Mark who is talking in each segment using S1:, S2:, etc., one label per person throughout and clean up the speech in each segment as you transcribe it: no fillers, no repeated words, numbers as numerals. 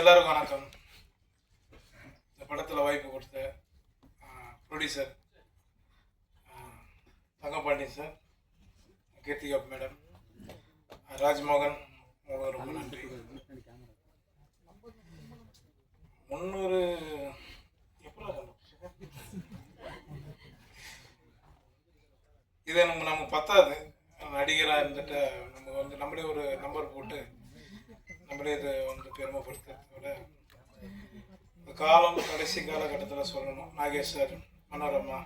S1: எல்லாருக்கும் வணக்கம். இந்த படத்தில் வாய்ப்பு கொடுத்த producer Thangapandi sir, Keerthika madam, Rajmohan, உங்களுக்கு ரொம்ப நன்றி. 300 இதை நமக்கு பத்தாது. நடிகராக இருந்துட்டு நம்ம வந்து நம்மளே ஒரு நம்பர் போட்டு நம்மளே இதை வந்து பெருமைப்படுத்துறத விட இந்த காலம் கடைசி காலகட்டத்தில் சொல்லணும். நாகேஷ் சார், மனோரமா,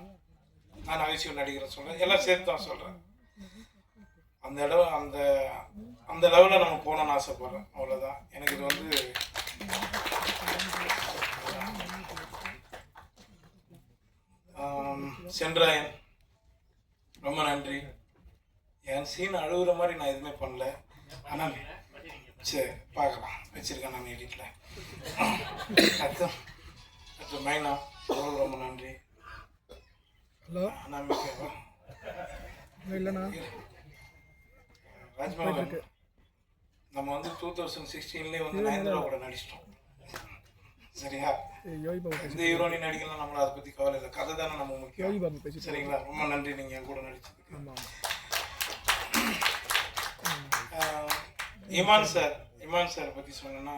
S1: நான் நகைச்சுவை நடிகரை சொல்கிறேன், எல்லாம் சேர்த்து தான் சொல்கிறேன். அந்த இடம் அந்த லெவலில் நம்ம போகணும்னு ஆசைப்பட்றேன். அவ்வளோதான். எனக்கு இது வந்து சென்றாயன் ரொம்ப நன்றி. என் சீன் அழுகுற மாதிரி நான் எதுவுமே பண்ணல. ஆனால் சரி பார்க்கலாம், வச்சுருக்கேன் நான் எடிட்டில். அடுத்து மைனா, உங்களுக்கு ரொம்ப நன்றி.
S2: ஹலோ இல்லைண்ணா
S1: ராஜ்மோகன், நம்ம வந்து 2016 வந்து நயன்தாரா கூட நடிச்சிட்டோம். சரியா? இந்த ஹீரோனி நடிக்கலாம், நம்மள அதை பற்றி கவலை இல்லை. கதை தானே நம்ம முக்கியம். சரிங்களா? ரொம்ப நன்றி நீங்கள் என் கூட நடிச்சதுக்கு. இமான் சார் பற்றி சொன்னேன்னா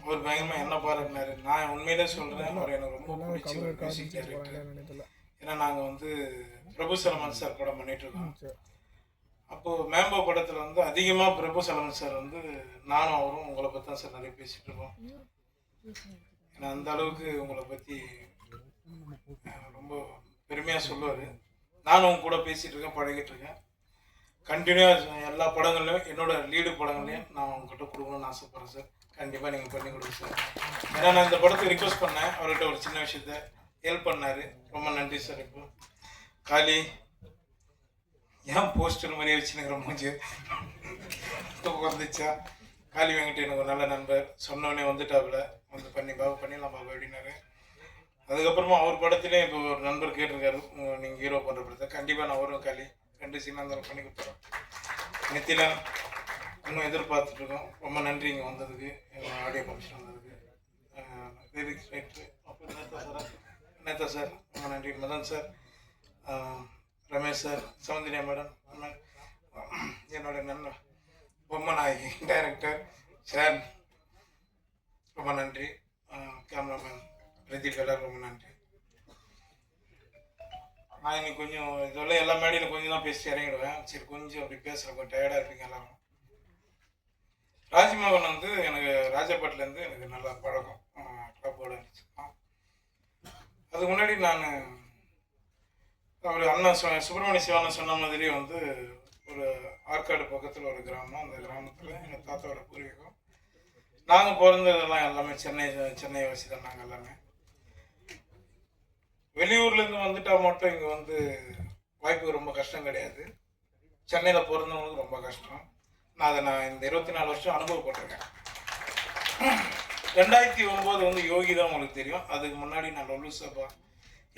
S1: அவர் பயங்கரமாக என்ன பாராட்டினாரு. நான் உண்மையிலே சொல்கிறேன், அவர் எனக்கு ரொம்ப பிடிச்ச ஒரு மியூசிக் டைரக்டர். ஏன்னா நாங்கள் வந்து பிரபு சலமான் சார் படம் பண்ணிகிட்ருக்கோம். அப்போது மேம்போ படத்தில் வந்து அதிகமாக பிரபு சலமான் சார் வந்து நானும் அவரும் உங்களை பற்றி தான் சார் நிறைய பேசிகிட்டு இருக்கோம். ஏன்னா அந்த அளவுக்கு உங்களை பற்றி ரொம்ப பெருமையாக சொல்லுவார். நானும் உங்க கூட பேசிகிட்டு இருக்கேன், பழகிட்டு இருக்கேன். கண்டினியூவாக எல்லா படங்கள்லையும் என்னோட லீடு படங்கள்லையும் நான் உங்ககிட்ட கொடுக்கணும்னு ஆசைப்பட்றேன் சார். கண்டிப்பாக நீங்கள் பண்ணி கொடுங்க சார். ஏன்னா நான் இந்த படத்துக்கு ரிக்வஸ்ட் பண்ணேன், அவர்கிட்ட ஒரு சின்ன விஷயத்த ஹெல்ப் பண்ணார். ரொம்ப நன்றி சார். இப்போ காலி ஏன் போஸ்டர் மாதிரியே வச்சுனுங்கிற மூஞ்சி வந்துச்சா? காலி வாங்கிட்டு எனக்கு ஒரு நல்ல நண்பர், சொன்னோடனே வந்துட்டாப்புல, வந்து பண்ணிடலாம் பாபு அப்படின்னாரு. அதுக்கப்புறமா அவர் படத்துலேயும் இப்போ ஒரு நண்பர் கேட்டிருக்காரு, நீங்கள் ஹீரோ பண்ணுற படத்தை. கண்டிப்பாக நான் வரும் காலி, 2 சீனாக இருந்தாலும் பண்ணி கொடுத்துறோம். நித்திலன் இன்னும் எதிர்பார்த்துட்ருக்கோம். ரொம்ப நன்றி இங்கே வந்ததுக்கு, எங்கள் ஆடியோ ஃபங்க்ஷன் வந்ததுக்கு. லிரிக்ஸ் ரைட்ரு அப்புறம் நேதா சார் ரொம்ப நன்றி. Madan sir, Ramesh sir, Soundarya madam, என்னோட நண்பர் பொம்மநாயகி டைரக்டர் ஷேர் ரொம்ப நன்றி. கேமராமேன் பிரதீப் எல்லாரும் ரொம்ப நன்றி. நான் இன்னைக்கு கொஞ்சம் இதெல்லாம் எல்லா மேடையில் கொஞ்சம் தான் பேசி இறங்கிடுவேன். சரி கொஞ்சம் அப்படி பேசுகிறேன், கொஞ்சம் டயர்டாக இருப்பீங்க எல்லாரும். ராஜ்மோகன் வந்து எனக்கு ராஜபாட்டிலேருந்து எனக்கு நல்லா பழக்கம், கிளப்போட இருந்துச்சுன்னா. அதுக்கு முன்னாடி நான் அவர் அண்ணன் சுப்பிரமணிய சிவானன் சொன்ன மாதிரி வந்து ஒரு ஆற்காடு பக்கத்தில் ஒரு கிராமம். அந்த கிராமத்தில் எங்கள் தாத்தாவோட பூர்வீகம். நாங்கள் பிறந்ததெல்லாம் எல்லாமே சென்னை வாசி தான். நாங்கள் எல்லாமே வெளியூர்லேருந்து வந்துட்டால் மட்டும் இங்கே வந்து வாய்ப்பு ரொம்ப கஷ்டம் கிடையாது. சென்னையில் பிறந்தவங்களுக்கு ரொம்ப கஷ்டம். நான் இந்த 24 வருஷம் அனுபவப்பட்டிருக்கேன். 2009 வந்து யோகி தான் உங்களுக்கு தெரியும். அதுக்கு முன்னாடி நான் லொல்லு சபா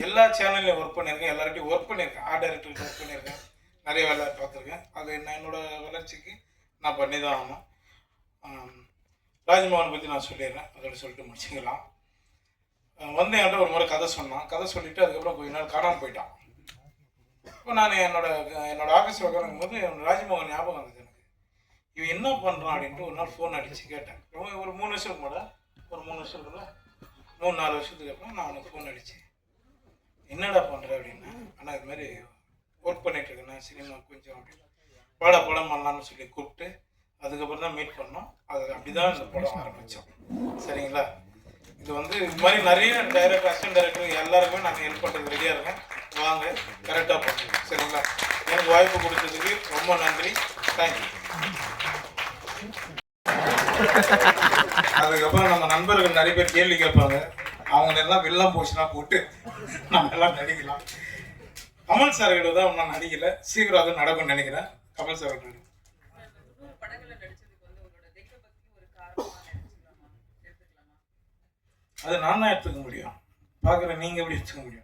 S1: எல்லா சேனல்லையும் ஒர்க் பண்ணியிருக்கேன், எல்லார்ட்டையும் ஒர்க் பண்ணியிருக்கேன், ஆர்ட் டைரக்டருக்கு ஒர்க் பண்ணியிருக்கேன், நிறைய வேலை பார்த்துருக்கேன். அது என்னோட வளர்ச்சிக்கு நான் பண்ணி தான் ஆகணும். ராஜ்மோகன் பற்றி நான் சொல்லிடுறேன், அதோட சொல்லிட்டு முடிச்சுக்கலாம். வந்து என்கிட்ட ஒரு முறை கதை சொன்னான். கதை சொல்லிவிட்டு அதுக்கப்புறம் கொஞ்ச நாள் காணாமல் போயிட்டான். இப்போ நான் என்னோட ஆஃபீஸில் உட்காரும் போது ராஜ்மோகன் ஞாபகம் வந்தது எனக்கு. இவன் என்ன பண்ணுறான் அப்படின்ட்டு ஒரு நாள் ஃபோன் அடித்து கேட்டேன். ஒரு 3 வருஷத்துக்கு மேலே, ஒரு 3 வருஷத்துக்குள்ள 3-4 வருஷத்துக்கு அப்புறம் நான் அவனுக்கு ஃபோன் அடித்தேன். என்னடா பண்ணுற அப்படின்னா, ஆனால் இது மாதிரி ஒர்க் பண்ணிகிட்ருக்கேன் சினிமா கொஞ்சம் அப்படின்னு. படம் பண்ணலான்னு சொல்லி கூப்பிட்டு அதுக்கப்புறம் தான் மீட் பண்ணோம். அது அப்படி தான் இந்த படம் ஆரம்பித்தோம். சரிங்களா? இது வந்து இது மாதிரி நிறைய டைரக்டர், அசிஸ்டன்ட் டைரக்டர் எல்லாருக்குமே நாங்கள் ஹெல்ப் பண்ணுறது ரெடியாக இருக்கேன். வாங்க, கரெக்டாக பண்ணுங்க. சரிங்களா? எனக்கு வாய்ப்பு கொடுத்ததுக்கு ரொம்ப நன்றி. தேங்க்யூ. அதுக்கப்புறம் நம்ம நண்பர்கள் நிறைய பேர் கேள்வி கேட்பாங்க. அவங்களெல்லாம் வெளிலாம் போச்சுன்னா போட்டு நம்ம எல்லாம் நடிக்கலாம். கமல் சார் கிட்ட தான் ஒன்றும் நடிக்கல, சீக்கிரம் அது நடக்கும்னு நினைக்கிறேன். கமல் சார் கிட்ட அது நான் தான் எடுத்துக்க முடியும். பார்க்குறேன், நீங்கள் எப்படி எடுத்துக்க முடியும்?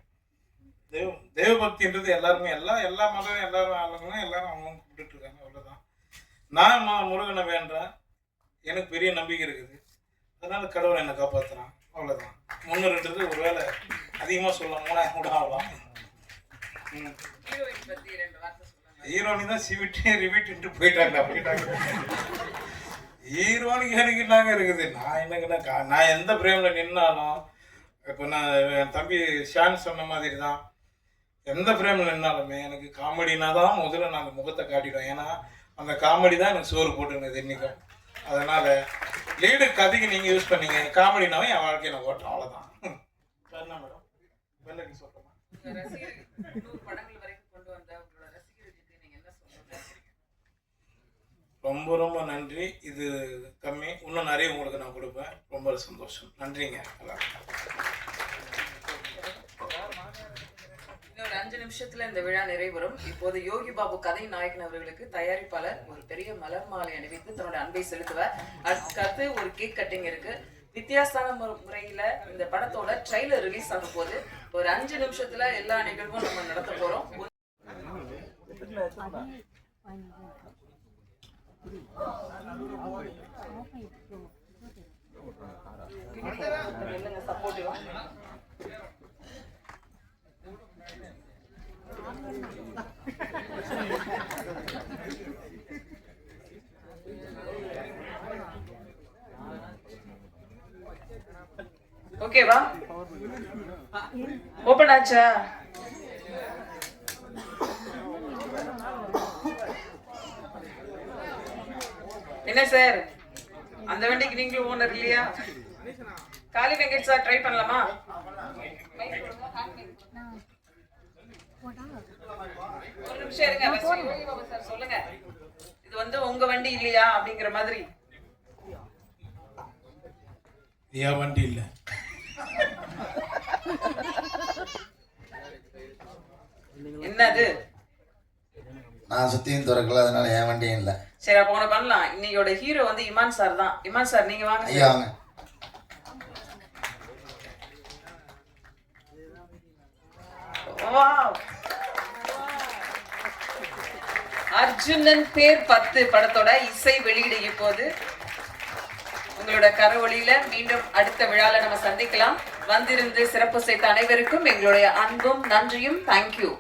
S1: தேவபக்தின்றது எல்லாருமே எல்லா மதம் எல்லாரும் ஆளுங்களும் எல்லாரும் அவங்க கும்பிட்டுட்டு இருக்காங்க. அவ்வளோதான். நான் முருகனை வேண்டேன், எனக்கு பெரிய நம்பிக்கை இருக்குது. அதனால கடவுளை என்னை காப்பாற்றுறான். அவ்வளோதான். 3-2 ஒரு வேளை அதிகமாக சொல்லலாம், 3000 கூட ஆகலாம். ஹீரோனி தான் சிவிட்டே ரிவிட்டு போயிட்டாங்க. ஹீரோனிக்கு எனக்கு என்னங்க இருக்குது? நான் என்னங்கன்னா நான் எந்த பிரேமில் நின்னாலும், இப்போ நான் என் தம்பி ஷான் சொன்ன மாதிரி தான், எந்த ஃப்ரேமில் நின்னாலுமே எனக்கு காமெடினா தான் முதல்ல நான் அந்த முகத்தை காட்டிடுவேன். ஏன்னா அந்த காமெடி தான் எனக்கு சோறு போட்டுருந்தது இன்றைக்கும். அதனால் லீடு கதைக்கு நீங்கள் யூஸ் பண்ணீங்க, காமெடினாவே என் வாழ்க்கையை நான் ஓட்டுறேன். அவ்வளோதான். என்ன மேடம் வெள்ளக்கு சொல்கிறேன். ரொம்ப ரொம்ப நன்றி. இது கம்மி, இன்னும் நிறைய உங்களுக்கு நான் கொடுப்பேன். ரொம்ப சந்தோஷம். நன்றிங்க.
S3: இன்னொரு 5 நிமிஷத்துல இந்த விழா நிறைவரும். இப்போது யோகி பாபு கதை நாயகன் அவர்களுக்கு தயாரிப்பாளர் ஒரு பெரிய மலர் மாலை அணிவித்து தன்னோட அன்பை செலுத்துவார். அடுத்து ஒரு கேக் கட்டிங் இருக்கு. வித்தியாசமான முறையில இந்த படத்தோட ட்ரெய்லர் ரிலீஸ் ஆகும் போது ஒரு 5 நிமிஷத்துல எல்லா நிகழ்வும் நம்ம நடத்த போறோம். சப்போர்ட்டிவா ஓகேவா? ஓபன் ஆச்சா? என்ன சார், அந்த வண்டிக்கு நீங்களும் ஓனர் இல்லையா? காளி வெங்கட் சார் ட்ரை பண்ணலாமா? ஒரு நிமிஷம் இருங்க சார், சொல்லுங்க. இது வந்து உங்க வண்டி இல்லையா அப்படிங்கிற மாதிரி.
S1: என் வண்டி இல்ல.
S3: என்னது?
S4: நான் சுத்தியும் திறக்கல, அதனால என் வண்டியும் இல்லை.
S3: சரி, அப்ப ஒண்ணு பண்ணலாம். இன்னையோட ஹீரோ வந்து இமான் சார் தான். இமான் சார் நீங்க வாங்க.
S4: ஐயா வாங்க.
S3: அர்ஜுனன் பேர் 10 படத்தோட இசை வெளியீடு இப்போது உங்களோட கரவொலியில மீண்டும் அடுத்த விழால நம்ம சந்திக்கலாம். வந்திருந்து சிறப்பு செய்த அனைவருக்கும் எங்களுடைய அன்பும் நன்றியும். தேங்க்யூ.